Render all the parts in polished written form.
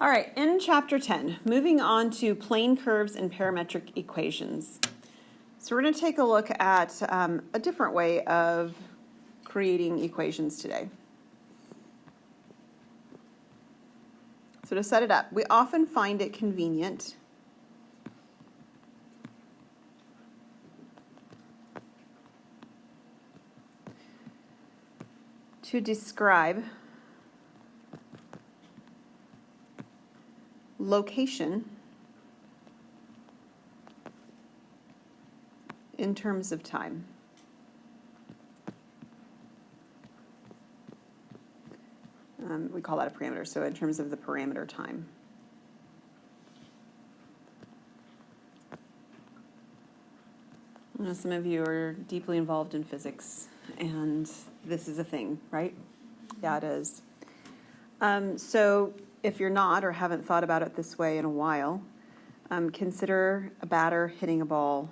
All right, in chapter 10, moving on to plane curves and parametric equations. So we're going to take a look at a different way of creating equations today. So to set it up, we often find it convenient to describe location in terms of time. We call that a parameter, so in terms of the parameter time. I know some of you are deeply involved in physics, and this is a thing, right? Yeah, it is. So if you're not or haven't thought about it this way in a while, consider a batter hitting a ball.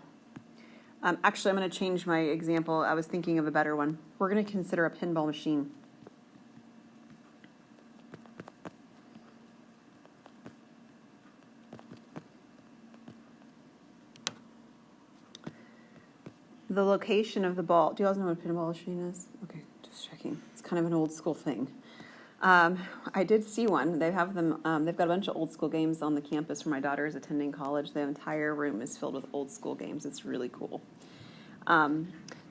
Actually, I'm going to change my example. I was thinking of a better one. We're going to consider a pinball machine. The location of the ball. Do you guys know what a pinball machine is? Okay, just checking. It's kind of an old school thing. I did see one. They have them. They've got a bunch of old school games on the campus where my daughter is attending college. The entire room is filled with old school games. It's really cool.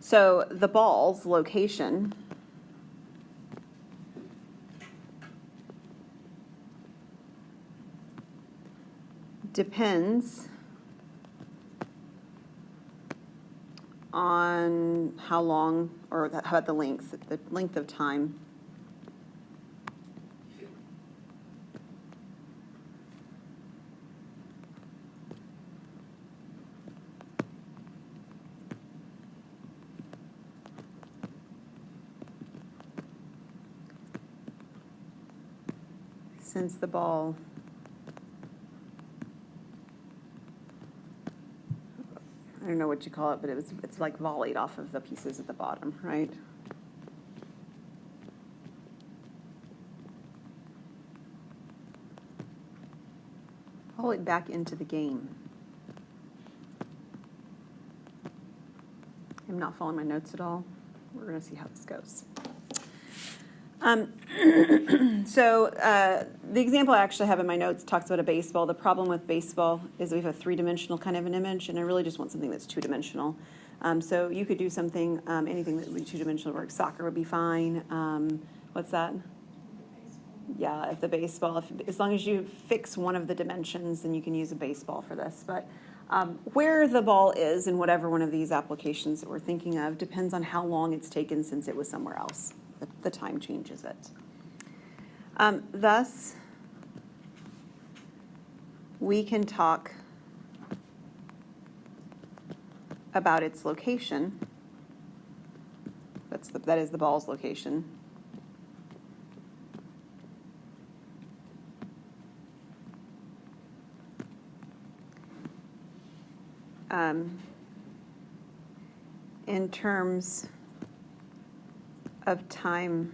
So the ball's location depends on how long, or how about the length of time since the ball I don't know what you call it, but it's like volleyed off of the pieces at the bottom, right? Volleyed back into the game. I'm not following my notes at all. We're going to see how this goes. So the example I actually have in my notes talks about a baseball. The problem with baseball is we have a three-dimensional kind of an image, and I really just want something that's two-dimensional. So you could do something, anything that would be two-dimensional work. Soccer would be fine. What's that? Yeah, if the baseball, as long as you fix one of the dimensions, then you can use a baseball for this. But where the ball is in whatever one of these applications that we're thinking of depends on how long it's taken since it was somewhere else. The time changes it. Thus, we can talk about its location. That is the ball's location. In terms of time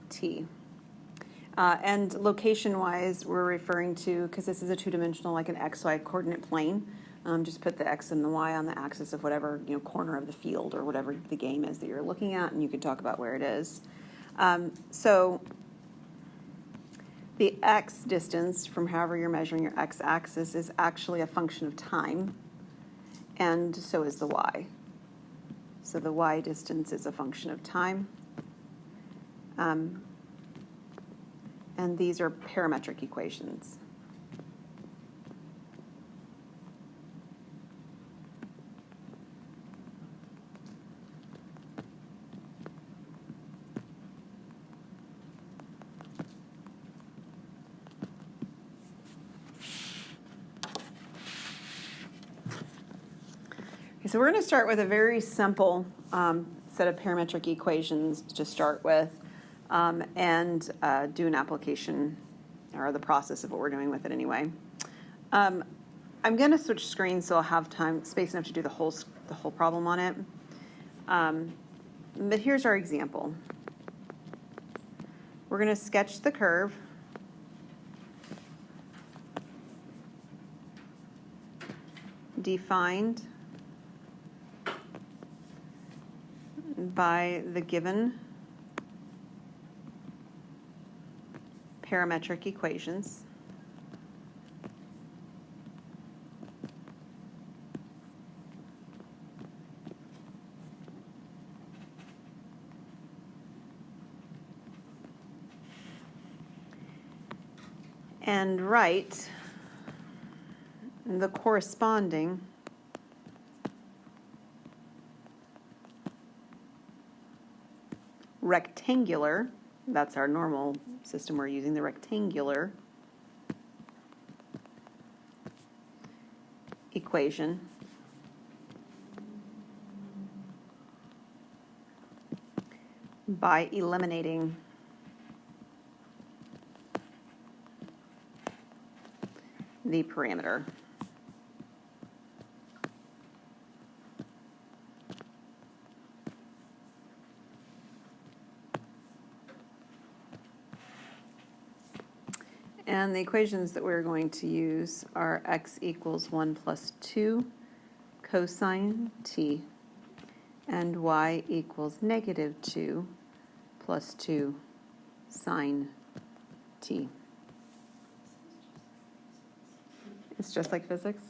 t. And location-wise, we're referring to, because this is a two-dimensional, like an xy coordinate plane, just put the x and the y on the axis of whatever corner of the field or whatever the game is that you're looking at, and you can talk about where it is. So the x distance from however you're measuring your x-axis is actually a function of time, and so is the y. So the y distance is a function of time. And these are parametric equations. Okay, so we're going to start with a very simple set of parametric equations to start with. And do an application or the process of what we're doing with it anyway. I'm going to switch screens so I'll have space enough to do the whole problem on it. But here's our example. We're going to sketch the curve defined by the given parametric equations. And write the corresponding rectangular, that's our normal system we're using, the rectangular equation by eliminating the parameter. And the equations that we're going to use are x equals 1 plus 2 cosine t and y equals negative 2 plus 2 sine t. It's just like physics?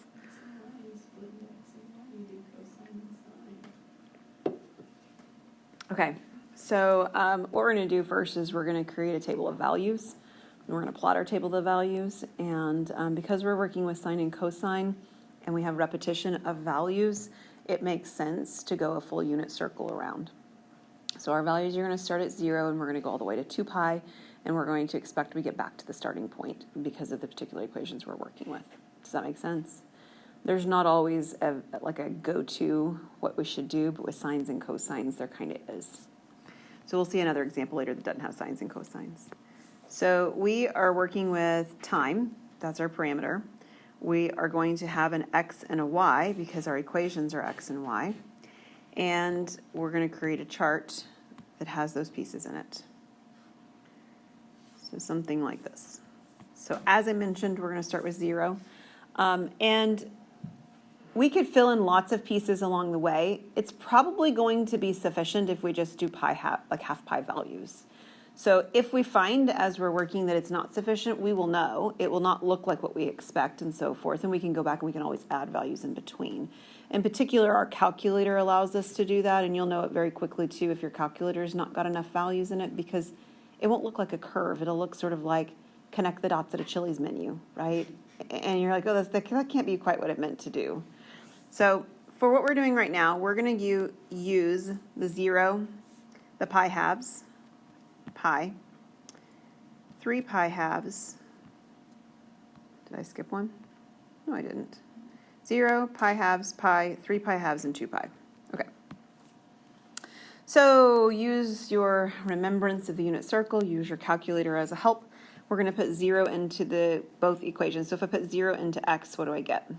Okay, so what we're going to do first is we're going to create a table of values. And we're going to plot our table of values. And because we're working with sine and cosine and we have repetition of values, it makes sense to go a full unit circle around. So our values are going to start at 0 and we're going to go all the way to 2 pi. And we're going to expect we get back to the starting point because of the particular equations we're working with. Does that make sense? There's not always like a go-to what we should do, but with sines and cosines, there kind of is. So we'll see another example later that doesn't have sines and cosines. So we are working with time. That's our parameter. We are going to have an x and a y because our equations are x and y. And we're going to create a chart that has those pieces in it. So something like this. So as I mentioned, we're going to start with 0. And we could fill in lots of pieces along the way. It's probably going to be sufficient if we just do half pi values. So if we find as we're working that it's not sufficient, we will know. It will not look like what we expect and so forth. And we can go back and we can always add values in between. In particular, our calculator allows us to do that. And you'll know it very quickly, too, if your calculator's not got enough values in it, because it won't look like a curve. It'll look sort of like connect the dots at a Chili's menu, right? And you're like, oh, that can't be quite what it meant to do. So for what we're doing right now, we're going to use the 0, the pi halves, pi, 3 pi halves. Did I skip one? No, I didn't. 0, pi halves, pi, 3 pi halves, and 2 pi. Okay. So use your remembrance of the unit circle. Use your calculator as a help. We're going to put 0 into both equations. So if I put 0 into x, what do I get?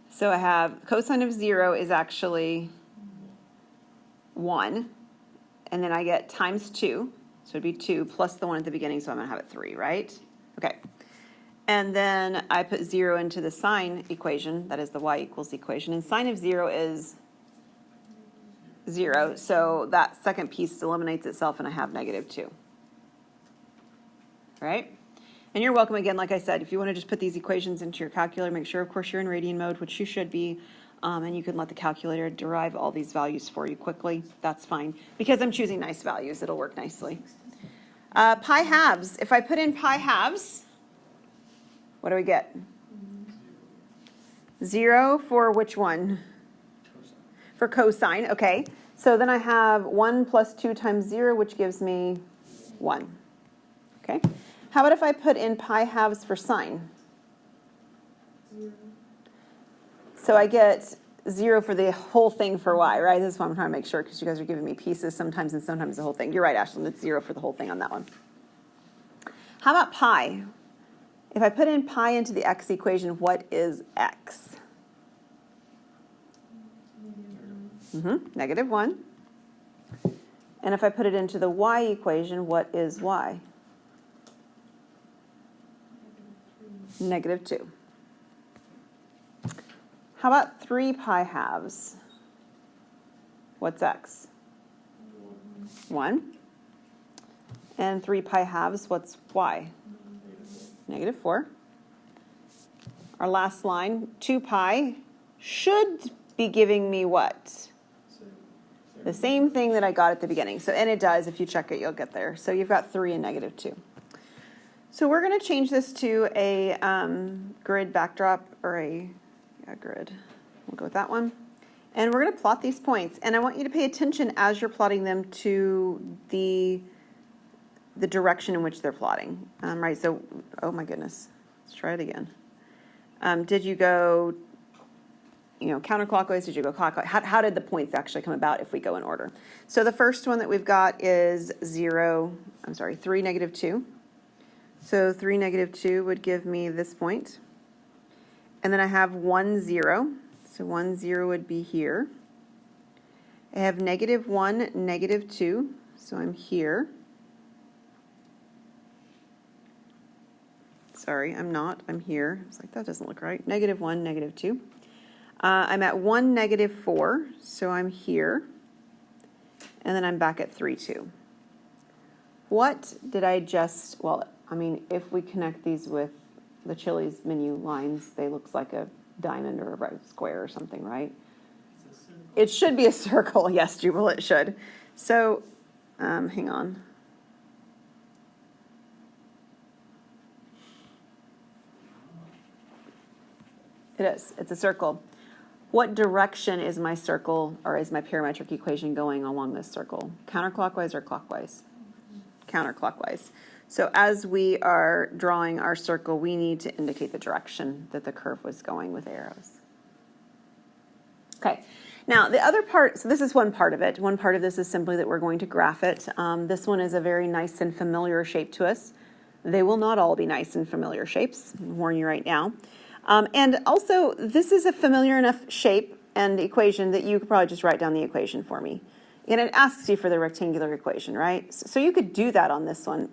So I have cosine of 0 is actually 1. And then I get times 2. So it'd be 2 plus the 1 at the beginning. So I'm going to have it 3, right? Okay. And then I put 0 into the sine equation. That is the y equals equation. And sine of 0 is 0. So that second piece eliminates itself and I have negative 2. Right? And you're welcome again, like I said, if you want to just put these equations into your calculator, make sure, of course, you're in radian mode, which you should be, and you can let the calculator derive all these values for you quickly. That's fine. Because I'm choosing nice values, it'll work nicely. Pi halves. If I put in pi halves, what do we get? 0 for which one? For cosine, okay. So then I have 1 plus 2 times 0, which gives me 1. Okay. How about if I put in pi halves for sine? 0. So I get 0 for the whole thing for y, right? This is what I'm trying to make sure, because you guys are giving me pieces sometimes and sometimes the whole thing. You're right, Ashlyn, it's 0 for the whole thing on that one. How about pi? If I put in pi into the x equation, what is x? Negative 1. And if I put it into the y equation, what is y? -2. How about 3 pi halves? What's x? 1. And 3 pi halves, what's y? -4. Our last line, 2 pi should be giving me what? The same thing that I got at the beginning. So, and it does. If you check it, you'll get there. So you've got 3 and -2. So we're going to change this to a grid backdrop, or a grid. We'll go with that one. And we're going to plot these points. And I want you to pay attention as you're plotting them to the direction in which they're plotting. Right, so, oh my goodness. Let's try it again. Did you go, counterclockwise? Did you go clockwise? How did the points actually come about if we go in order? So the first one that we've got is 3, -2. So 3, -2 would give me this point. And then I have 1, 0. So 1, 0 would be here. I have -1, -2. So I'm here. Sorry, I'm not. I'm here. It's like, that doesn't look right. -1, -2. I'm at 1, -4. So I'm here. And then I'm back at 3, 2. What did I just, if we connect these with the Chili's menu lines, they look like a diamond or a right square or something, right? It should be a circle. Yes, Jubal, it should. So, hang on. It is. It's a circle. What direction is my circle, or is my parametric equation going along this circle? Counterclockwise or clockwise? Counterclockwise. So as we are drawing our circle, we need to indicate the direction that the curve was going with arrows. Okay. Now, the other part, so this is one part of it. One part of this is simply that we're going to graph it. This one is a very nice and familiar shape to us. They will not all be nice and familiar shapes. I'll warn you right now. And also, this is a familiar enough shape and equation that you could probably just write down the equation for me. And it asks you for the rectangular equation, right? So you could do that on this one.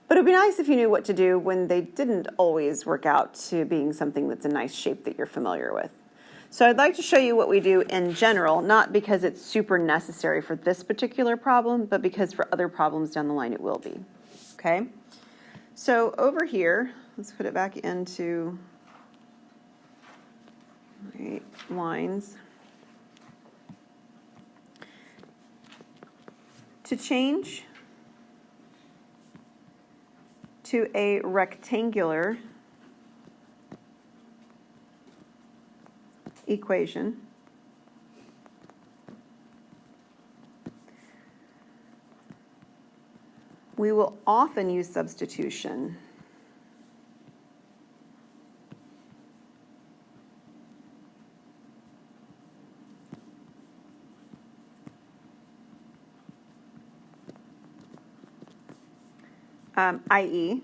But it would be nice if you knew what to do when they didn't always work out to being something that's a nice shape that you're familiar with. So I'd like to show you what we do in general, not because it's super necessary for this particular problem, but because for other problems down the line it will be. Okay? So over here, let's put it back into lines. To change to a rectangular equation, we will often use substitution. I.e.,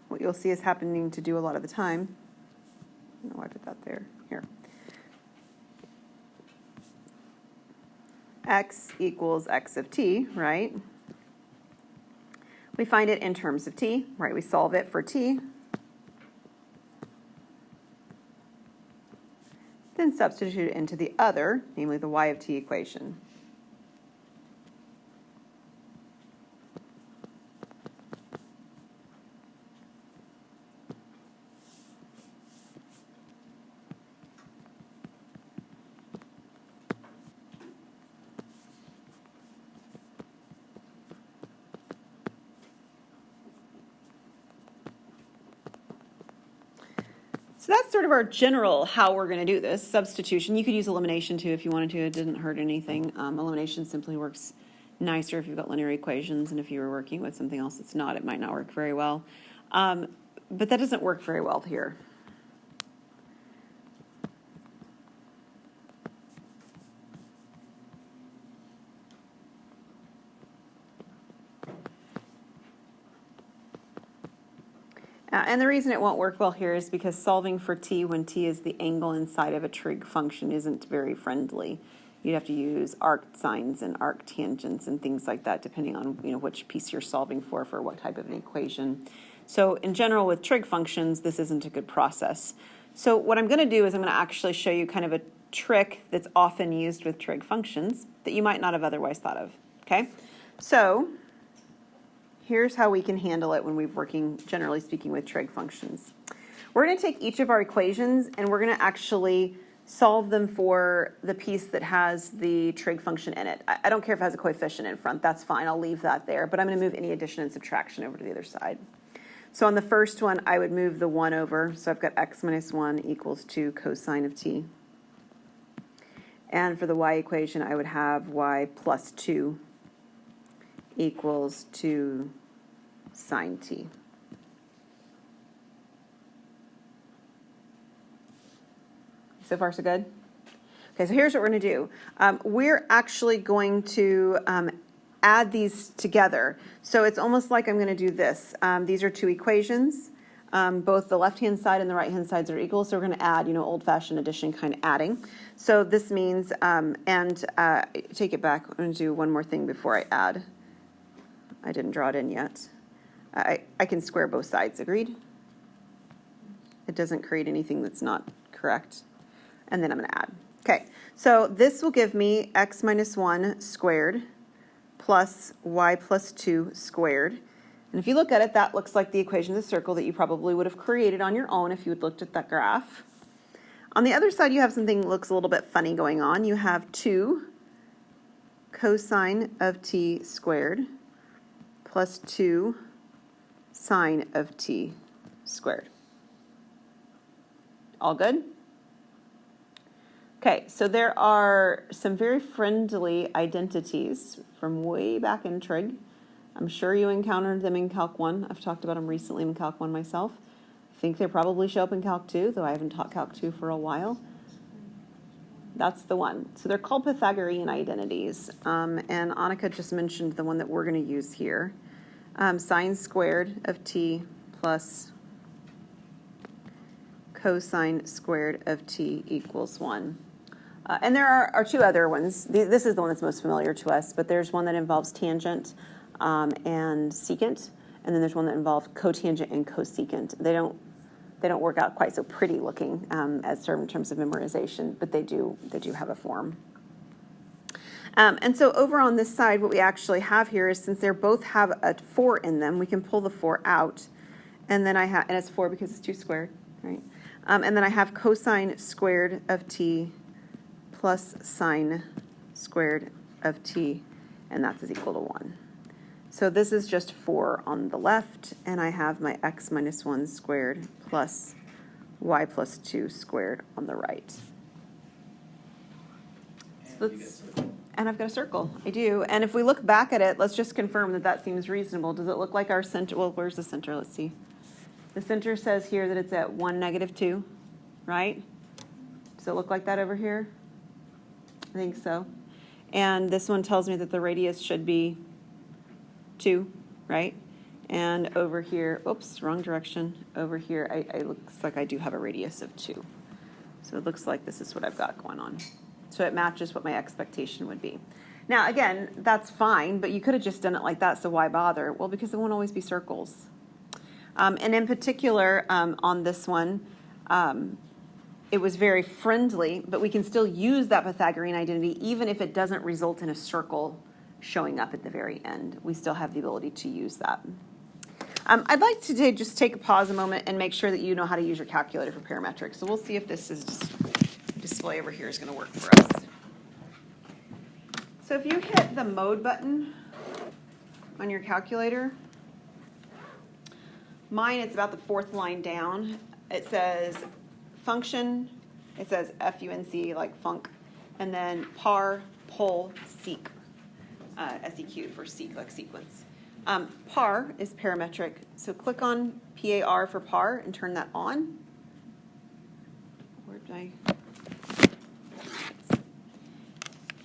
what you'll see is happening to do a lot of the time. I don't know why I put that there. Here. X equals x of t, right? We find it in terms of t, right? We solve it for t. Then substitute it into the other, namely the y of t equation. So that's sort of our general how we're going to do this. Substitution. You could use elimination too if you wanted to. It didn't hurt anything. Elimination simply works nicer if you've got linear equations, and if you were working with something else that's not, it might not work very well. But that doesn't work very well here. And the reason it won't work well here is because solving for t when t is the angle inside of a trig function isn't very friendly. you'd have to use arc sines and arc tangents and things like that, depending on which piece you're solving for what type of an equation. So in general, with trig functions, this isn't a good process. So what I'm going to do is I'm going to actually show you kind of a trick that's often used with trig functions that you might not have otherwise thought of. Okay, so here's how we can handle it when we're working, generally speaking, with trig functions. We're going to take each of our equations and we're going to actually solve them for the piece that has the trig function in it. I don't care if it has a coefficient in front, that's fine, I'll leave that there, but I'm going to move any addition and subtraction over to the other side. So on the first one, I would move the 1 over, so I've got x minus 1 equals 2 cosine of t. And for the y equation, I would have y plus 2 equals 2 sine t. So far, so good? Okay, so here's what we're going to do. We're actually going to add these together. So it's almost like I'm going to do this. These are two equations. Both the left-hand side and the right-hand sides are equal, so we're going to add, old-fashioned addition kind of adding. So this means, take it back, I'm going to do one more thing before I add. I didn't draw it in yet. I can square both sides, agreed? It doesn't create anything that's not correct. And then I'm going to add. Okay, so this will give me x minus 1 squared plus y plus 2 squared. And if you look at it, that looks like the equation of the circle that you probably would have created on your own if you had looked at that graph. On the other side, you have something that looks a little bit funny going on. You have 2 cosine of t squared plus 2 sine of t squared. All good? Okay, so there are some very friendly identities from way back in trig. I'm sure you encountered them in Calc 1. I've talked about them recently in Calc 1 myself. I think they probably show up in Calc 2, though I haven't taught Calc 2 for a while. That's the one. So they're called Pythagorean identities. And Annika just mentioned the one that we're going to use here. Sine squared of t plus cosine squared of t equals 1. And there are two other ones. This is the one that's most familiar to us, but there's one that involves tangent and secant, and then there's one that involves cotangent and cosecant. They don't work out quite so pretty looking as in terms of memorization, but they do have a form. And so over on this side, what we actually have here is, since they both have a 4 in them, we can pull the 4 out, and then and it's 4 because it's 2 squared, right? And then I have cosine squared of t plus sine squared of t, and that's equal to 1. So this is just 4 on the left, and I have my x minus 1 squared plus y plus 2 squared on the right. So and I've got a circle. I do. And if we look back at it, let's just confirm that that seems reasonable. Does it look like our center? Well, where's the center? Let's see. The center says here that it's at 1, -2, right? Does it look like that over here? I think so. And this one tells me that the radius should be 2, right? And over here, oops, wrong direction. Over here, it looks like I do have a radius of 2. So it looks like this is what I've got going on. So it matches what my expectation would be. Now, again, that's fine, but you could have just done it like that, so why bother? Well, because it won't always be circles. And in particular, on this one, it was very friendly, but we can still use that Pythagorean identity even if it doesn't result in a circle showing up at the very end. We still have the ability to use that. I'd like to just take a pause a moment and make sure that you know how to use your calculator for parametric. So we'll see if this display over here is going to work for us. So if you hit the mode button on your calculator, mine it's about the 4th line down. It says function, it says FUNC, like funk, and then par, pol, seq, SEQ for seq, like sequence. Par is parametric, so click on PAR for par and turn that on. Where did I?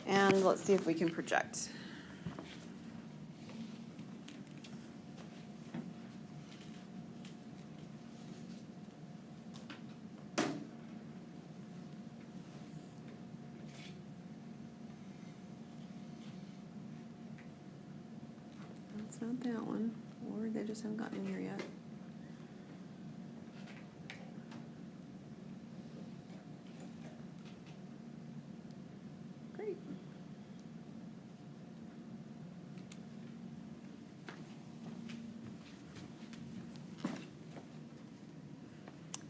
And let's see if we can project. It's not that one. Or they just haven't gotten in here yet. Great.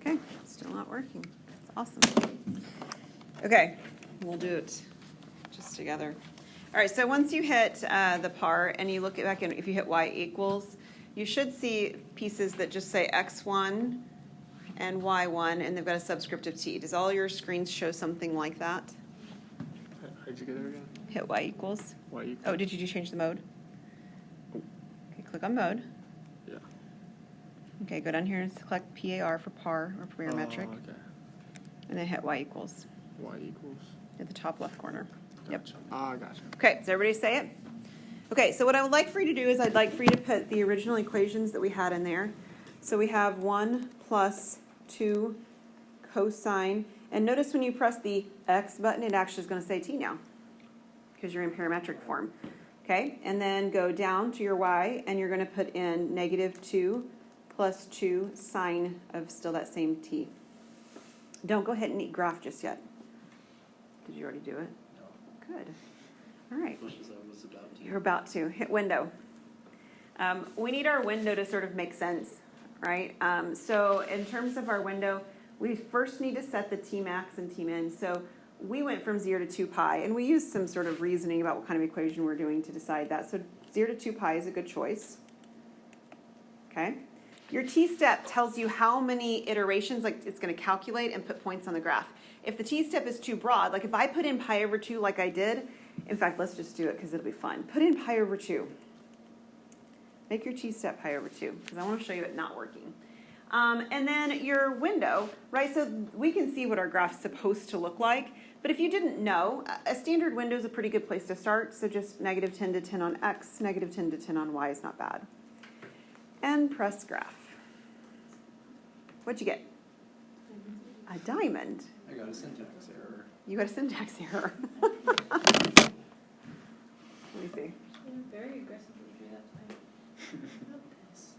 Okay, still not working. That's awesome. Okay, we'll do it just together. All right, so once you hit the par and you look at back in, if you hit y equals, you should see pieces that just say x1 and y1, and they've got a subscript of t. Does all your screens show something like that? How'd you get there again? Hit y equals. Y equals? Oh, did you just change the mode? Okay, click on mode. Yeah. Okay, go down here and select PAR for par or parametric, Oh, okay. and then hit y equals Y equals. at the top left corner. Yep. Gotcha. Ah, gotcha. Okay, does everybody say it? Okay, so what I would like for you to do is I'd like for you to put the original equations that we had in there. So we have 1 plus 2 cosine. And notice when you press the X button, it actually is going to say t now because you're in parametric form. Okay, and then go down to your y, and you're going to put in -2 plus 2 sine of still that same t. Don't go ahead and eat graph just yet. Did you already do it? Good. All right. You're about to. Hit window. We need our window to sort of make sense, right? So in terms of our window, we first need to set the Tmax and Tmin. So we went from 0 to 2 pi, and we used some sort of reasoning about what kind of equation we're doing to decide that. So 0 to 2 pi is a good choice. Okay? Your t-step tells you how many iterations, like it's going to calculate and put points on the graph. If the t-step is too broad, like if I put in pi over 2 like I did, in fact, let's just do it because it'll be fun. Put in pi over 2. Make your t-step pi over 2 because I want to show you it not working. And then your window, right? So we can see what our graph's supposed to look like. But if you didn't know, a standard window is a pretty good place to start. So just -10 to 10 on x, -10 to 10 on y is not bad. And press graph. What'd you get? A diamond. I got a syntax error. You got a syntax error. Let me see. Very aggressively drew that time. Not this.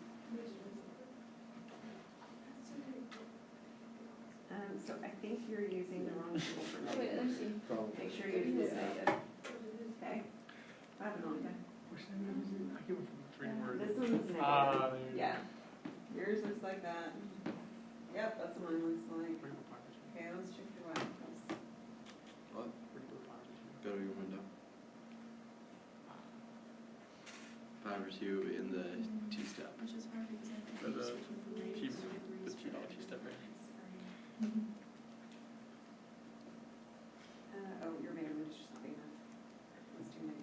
So I think you're using the wrong tool for Oh, wait, let me see. Probably. Make sure you use this negative. Okay. I have it on there. Which name is it? I get one from the three word. This one's negative. Ah, there you go. Yeah. Yours looks like that. Yep, that's what mine looks like. Where do you go find it? Okay, let's check your y equals. What? Where do you go find it? Go to your window. Pi over 2 in the t-step. Which is hard because I think For the it's switching from T, rates to the $2 t-step right? Oh, your measurement is just not big enough. Let's do -10 to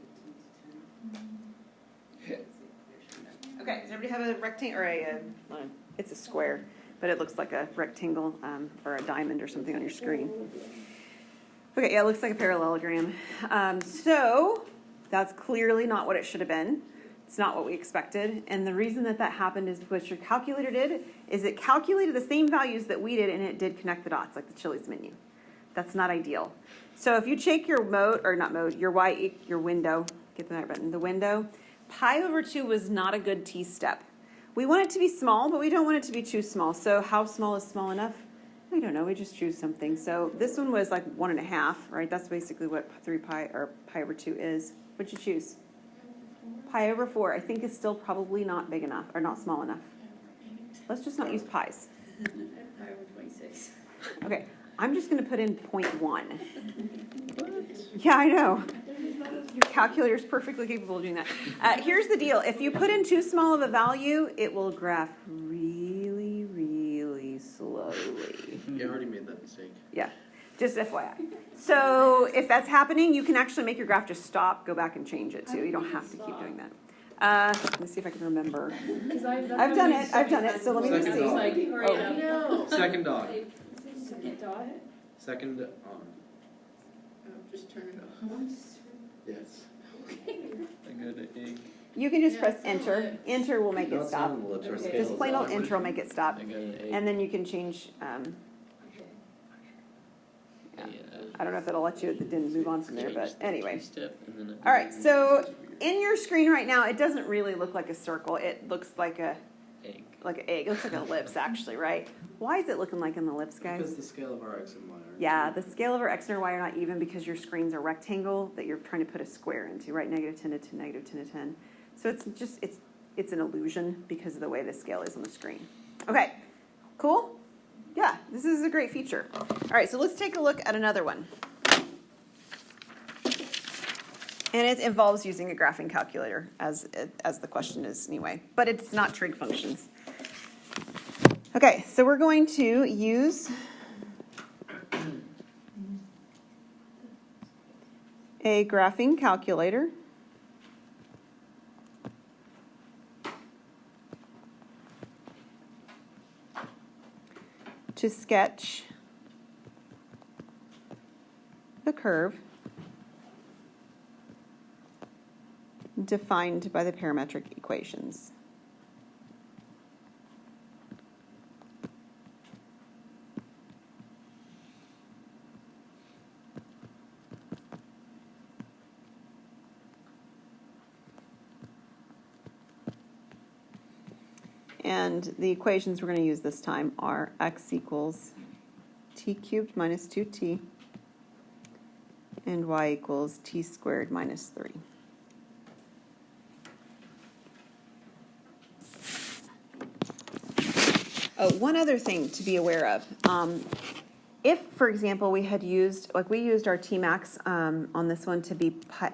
10. Okay, does everybody have a rectangle, or it's a square, but it looks like a rectangle or a diamond or something on your screen. Okay, yeah, it looks like a parallelogram. So that's clearly not what it should have been. It's not what we expected. And the reason that that happened is because your calculator did is it calculated the same values that we did, and it did connect the dots like the Chili's menu. That's not ideal. So if you check your mode, or not mode, your your window, get the right button, the window, pi over 2 was not a good t-step. We want it to be small, but we don't want it to be too small. So how small is small enough? I don't know, we just choose something. So this one was like 1.5, right? That's basically what 3 pi, or pi over 2 is. What'd you choose? Pi over 4, I think is still probably not big enough, or not small enough. Let's just not use pi's. pi over 26. Okay, I'm just gonna put in 0.1. Yeah, I know. Your calculator is perfectly capable of doing that. Here's the deal. If you put in too small of a value, it will graph really, really slowly. You already made that mistake. Yeah, just FYI. So if that's happening, you can actually make your graph just stop, go back and change it too. You don't have to keep doing that. Let me see if I can remember. I've done it, so let me just Second see. dog. Like, hurry it up. No. Second dog. Second dot? Second on. Oh, just turn it off. Yes. I got an egg. You can just Yeah, press it's not enter. like- Enter will make No, it it's stop. not an ellipse or a Okay. scale, Just it's plain old not. enter will make it stop. I got an egg. And then you can change, I don't know if it'll let you, it didn't move on from there, but anyway. All right, so in your screen right now, it doesn't really look like a circle. It looks like a Egg. like an egg. It looks like an ellipse, actually, right? Why is it looking like an ellipse, guys? Because the scale of our x and y are. Yeah, the scale of our x and our y are not even because your screen's a rectangle that you're trying to put a square into, right? -10 to 10, -10 to 10. So it's an illusion because of the way the scale is on the screen. Okay, cool? Yeah, this is a great feature. All right, so let's take a look at another one. And it involves using a graphing calculator, as the question is anyway. But it's not trig functions. Okay, so we're going to use a graphing calculator to sketch the curve defined by the parametric equations. And the equations we're going to use this time are x equals t cubed minus 2t and y equals t squared minus 3. Oh, one other thing to be aware of. If, for example, we used our Tmax on this one to be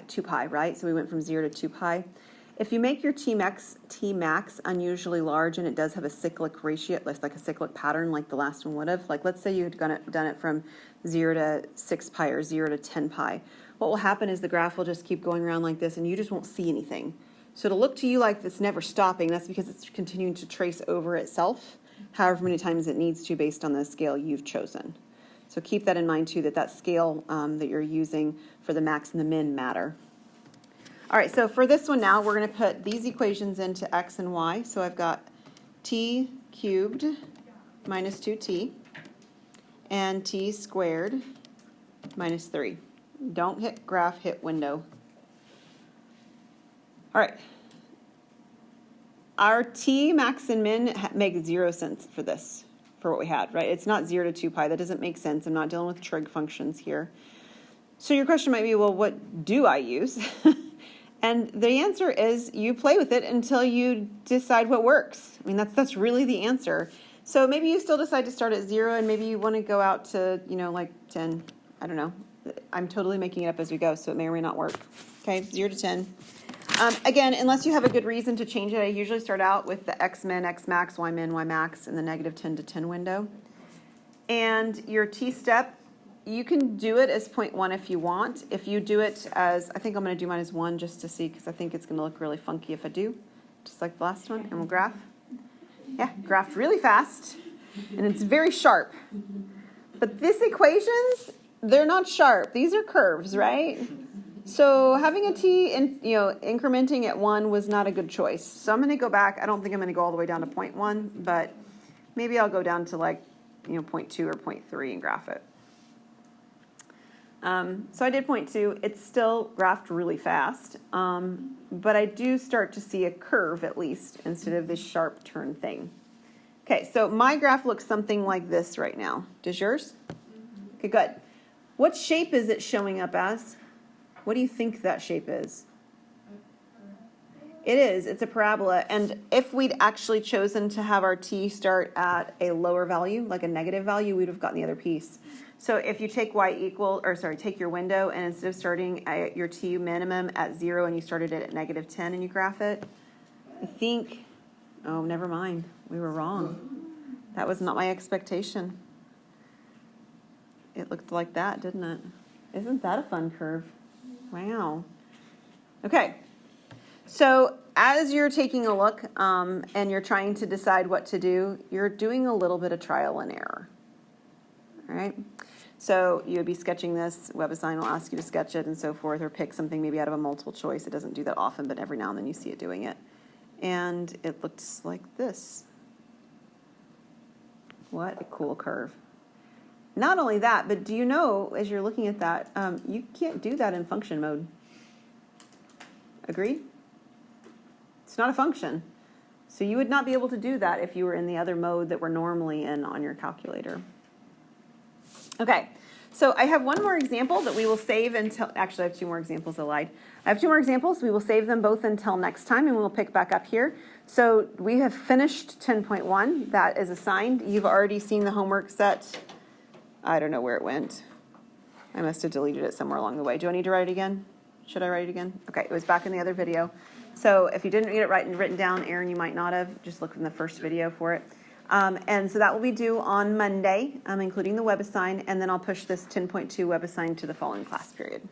2 pi, right? So we went from 0 to 2 pi. If you make your Tmax unusually large and it does have a cyclic ratio, like a cyclic pattern like the last one would have, like let's say you had done it from 0 to 6 pi or 0 to 10 pi, what will happen is the graph will just keep going around like this and you just won't see anything. So it'll look to you like it's never stopping. That's because it's continuing to trace over itself however many times it needs to based on the scale you've chosen. So keep that in mind too, that scale that you're using for the max and the min matter. All right, so for this one now, we're going to put these equations into x and y. So I've got t cubed minus 2t and t squared minus 3. Don't hit graph, hit window. All right. Our t max and min make 0 sense for this, for what we had, right? It's not 0 to 2 pi. That doesn't make sense. I'm not dealing with trig functions here. So your question might be, well, what do I use? And the answer is you play with it until you decide what works. I mean, that's really the answer. So maybe you still decide to start at 0 and maybe you want to go out to, like 10. I don't know. I'm totally making it up as we go, so it may or may not work. Okay, 0 to 10. Again, unless you have a good reason to change it, I usually start out with the x min, x max, y min, y max in the -10 to 10 window. And your t step, you can do it as 0.1 if you want. If you do it as, I think I'm going to do mine as 1 just to see, because I think it's going to look really funky if I do, just like the last one. And we'll graph. Yeah, graphed really fast, and it's very sharp. But these equations, they're not sharp. These are curves, right? So having a t, incrementing at 1 was not a good choice. So I'm going to go back. I don't think I'm going to go all the way down to 0.1, but maybe I'll go down to 0.2 or 0.3 and graph it. So I did 0.2. It's still graphed really fast, but I do start to see a curve at least instead of this sharp turn thing. Okay, so my graph looks something like this right now. Does yours? Okay, good. What shape is it showing up as? What do you think that shape is? It is. It's a parabola. And if we'd actually chosen to have our t start at a lower value, like a negative value, we'd have gotten the other piece. So if you take take your window, and instead of starting at your t minimum at 0 and you started it at -10 and you graph it, I think, oh, never mind. We were wrong. That was not my expectation. It looked like that, didn't it? Isn't that a fun curve? Wow. Okay. So as you're taking a look and you're trying to decide what to do, you're doing a little bit of trial and error. All right? So you would be sketching this. WebAssign will ask you to sketch it and so forth, or pick something maybe out of a multiple choice. It doesn't do that often, but every now and then you see it doing it. And it looks like this. What a cool curve. Not only that, but do you know, as you're looking at that, you can't do that in function mode. Agree? It's not a function. So you would not be able to do that if you were in the other mode that we're normally in on your calculator. Okay, so I have one more example that we will save until, actually I have two more examples, I lied. I have two more examples. We will save them both until next time and we'll pick back up here. So we have finished 10.1. That is assigned. You've already seen the homework set. I don't know where it went. I must have deleted it somewhere along the way. Do I need to write it again? Should I write it again? Okay, it was back in the other video. So if you didn't get it right and written down, Aaron, you might not have. Just look in the first video for it. And so that will be due on Monday, including the web assign, and then I'll push this 10.2 web assign to the following class period.